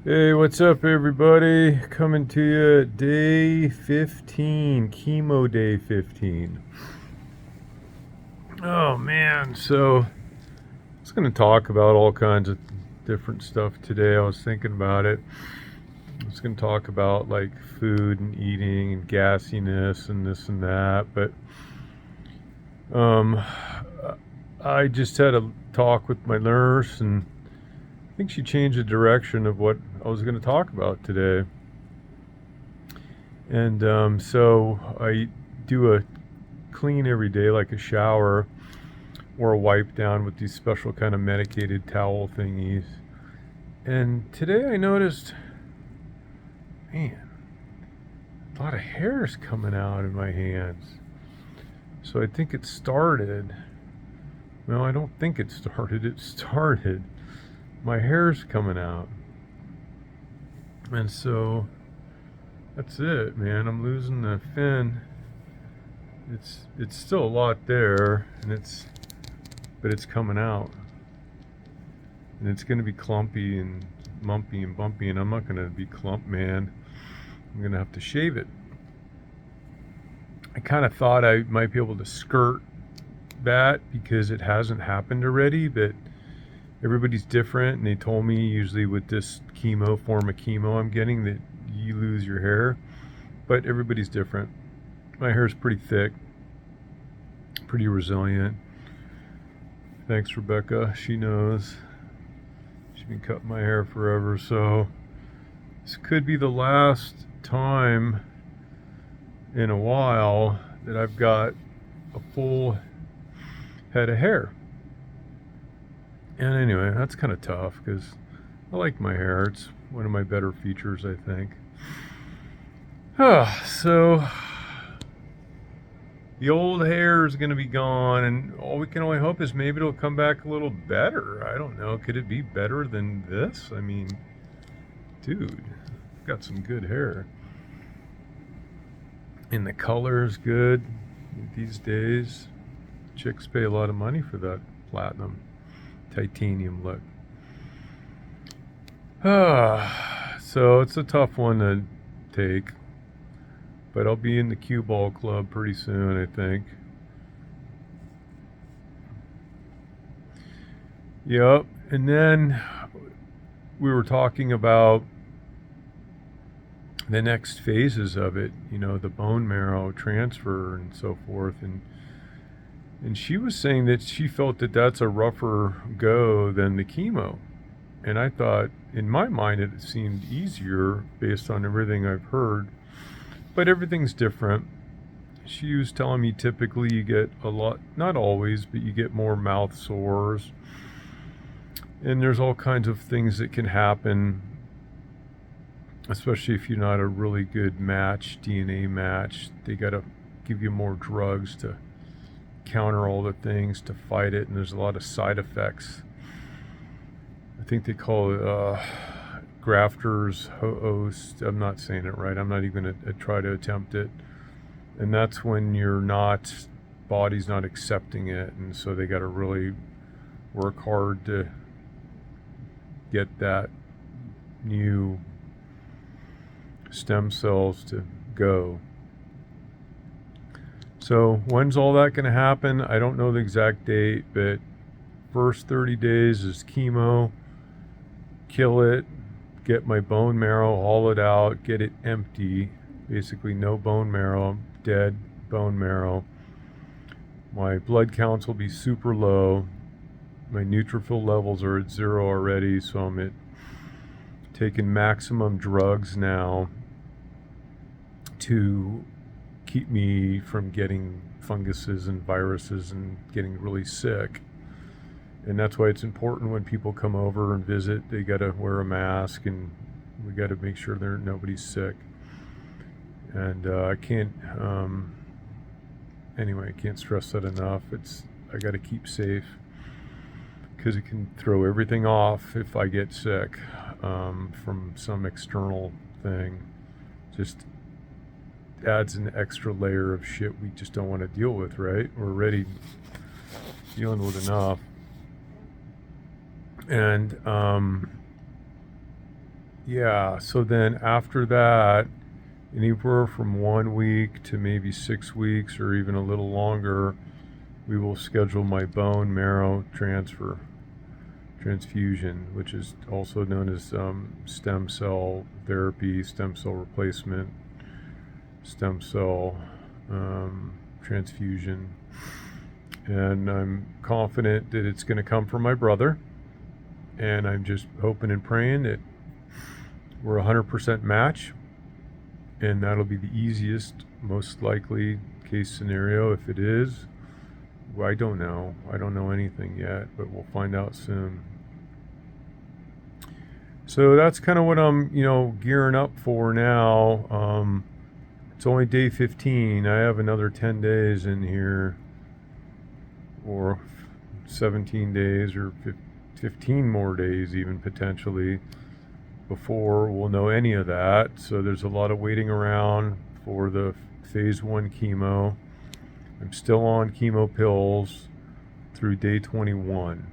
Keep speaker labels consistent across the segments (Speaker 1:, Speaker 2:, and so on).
Speaker 1: Hey, what's up, everybody? Coming to you day 15, chemo day 15. Oh, man. So, I was going to talk about all kinds of different stuff today. I was thinking about it. I was going to talk about like food and eating and gassiness and this and that. But um, I just had a talk with my nurse, and I think she changed the direction of what I was going to talk about today. And so I do a clean every day, like a shower or a wipe down with these special kind of medicated towel thingies. And today I noticed, man, a lot of hair's coming out in my hands. So I think it started. No, I don't think it started. It started. My hair's coming out. And so that's it, man. I'm losing the fin. It's still a lot there, and but it's coming out. And it's going to be clumpy and mumpy and bumpy, and I'm not going to be clump man. I'm going to have to shave it. I kind of thought I might be able to skirt that because it hasn't happened already, but everybody's different, and they told me usually with this form of chemo I'm getting, that you lose your hair, but everybody's different. My hair is pretty thick, pretty resilient. Thanks, Rebecca. She knows. She's been cutting my hair forever, so this could be the last time in a while that I've got a full head of hair. And anyway, that's kind of tough because I like my hair. It's one of my better features, I think. So the old hair is going to be gone, and all we can only hope is maybe it'll come back a little better. I don't know. Could it be better than this? I mean, dude, I've got some good hair. And the color is good these days. Chicks pay a lot of money for that platinum titanium look. So it's a tough one to take, but I'll be in the cue ball club pretty soon, I think. Yep. And then we were talking about the next phases of it, the bone marrow transfer and so forth. And she was saying that she felt that that's a rougher go than the chemo. And I thought, in my mind, it seemed easier based on everything I've heard. But everything's different. She was telling me typically you get a lot, not always, but you get more mouth sores. And there's all kinds of things that can happen, especially if you're not a really good DNA match. They got to give you more drugs to counter all the things to fight it, and there's a lot of side effects. I think they call it grafters host. I'm not saying it right. I'm not even going to try to attempt it. And that's when body's not accepting it, and so they got to really work hard to get that new stem cells to go. So when's all that going to happen? I don't know the exact date, but first 30 days is chemo, kill it, get my bone marrow, haul it out, get it empty, basically no bone marrow, dead bone marrow. My blood counts will be super low. My neutrophil levels are at 0 already, so I'm taking maximum drugs now to keep me from getting funguses and viruses and getting really sick. And that's why it's important when people come over and visit, they got to wear a mask, and we got to make sure nobody's sick. And I can't stress that enough. I got to keep safe because it can throw everything off if I get sick from some external thing. Just adds an extra layer of shit we just don't want to deal with, right? We're already dealing with enough. And yeah, so then after that, anywhere from 1 week to maybe 6 weeks or even a little longer, we will schedule my bone marrow transfusion, which is also known as stem cell therapy, stem cell replacement, stem cell transfusion. And I'm confident that it's going to come from my brother. And I'm just hoping and praying that we're 100% match. And that'll be the easiest, most likely case scenario. If it is, well, I don't know. I don't know anything yet, but we'll find out soon. So that's kind of what I'm, gearing up for now. It's only day 15. I have another 10 days in here, or 17 days, or 15 more days, even potentially, before we'll know any of that. So there's a lot of waiting around for the phase 1 chemo. I'm still on chemo pills through day 21.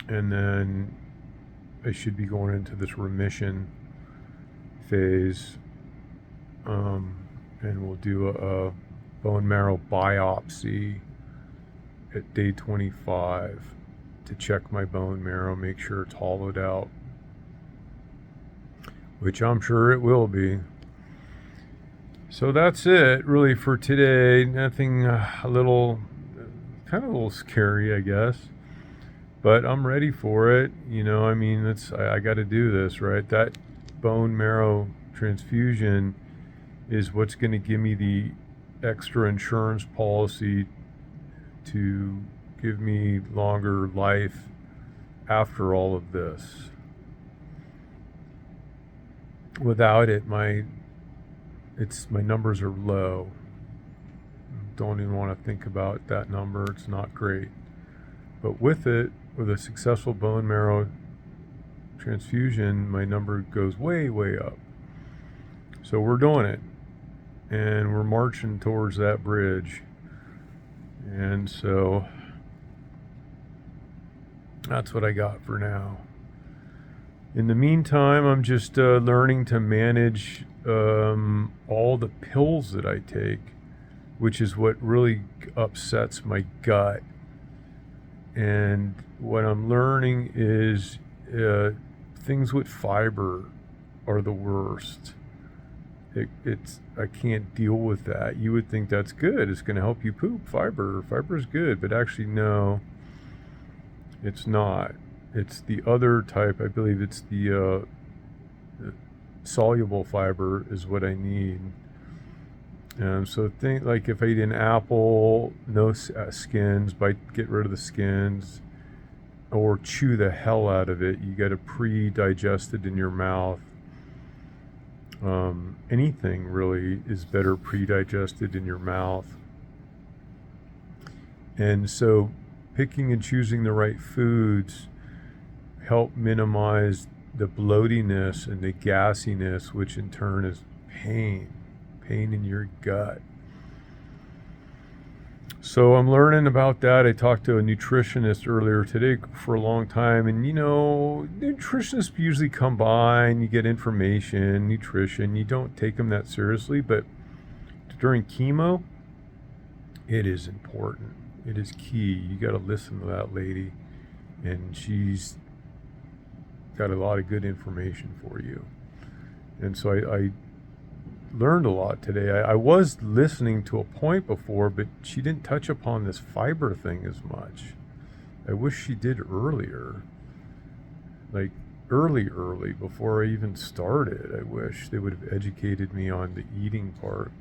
Speaker 1: And then I should be going into this remission phase. And we'll do a bone marrow biopsy at day 25 to check my bone marrow, make sure it's hollowed out, which I'm sure it will be. So that's it really for today. Nothing kind of a little scary, I guess, but I'm ready for it. I got to do this, right? That bone marrow transfusion is what's going to give me the extra insurance policy to give me longer life after all of this. Without it, my numbers are low. Don't even want to think about that number. It's not great. But with it, with a successful bone marrow transfusion, my number goes way, way up. So we're doing it. And we're marching towards that bridge. And so that's what I got for now. In the meantime, I'm just learning to manage all the pills that I take, which is what really upsets my gut. And what I'm learning is things with fiber are the worst. I can't deal with that. You would think that's good. It's going to help you poop. Fiber's good, but actually no, it's not. It's the other type. I believe it's the soluble fiber is what I need. So think like if I eat an apple, no skins, get rid of the skins, or chew the hell out of it. You got to pre-digest it in your mouth. Anything really is better pre-digested in your mouth. And so picking and choosing the right foods help minimize the bloatiness and the gassiness, which in turn is pain in your gut. So I'm learning about that. I talked to a nutritionist earlier today for a long time, and nutritionists usually come by and you get information, nutrition. You don't take them that seriously, but during chemo, it is important. It is key. You got to listen to that lady, and she's got a lot of good information for you. And so I learned a lot today. I was listening to a point before, but she didn't touch upon this fiber thing as much. I wish she did earlier, like early before I even started. I wish they would have educated me on the eating part.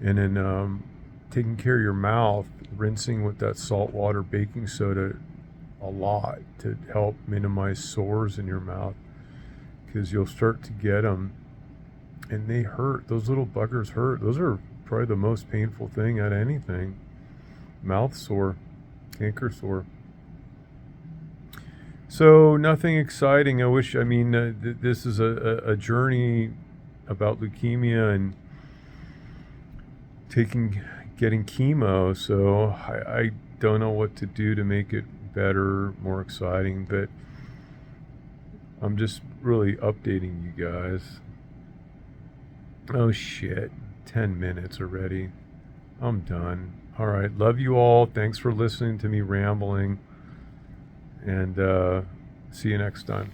Speaker 1: And then taking care of your mouth, rinsing with that salt water, baking soda a lot to help minimize sores in your mouth, because you'll start to get them and they hurt. Those little buggers hurt. Those are probably the most painful thing out of anything. Mouth sore, canker sore. So nothing exciting. This is a journey about leukemia and getting chemo. So I don't know what to do to make it better, more exciting, but I'm just really updating you guys. Oh shit, 10 minutes already. I'm done. All right, love you all. Thanks for listening to me rambling, and see you next time.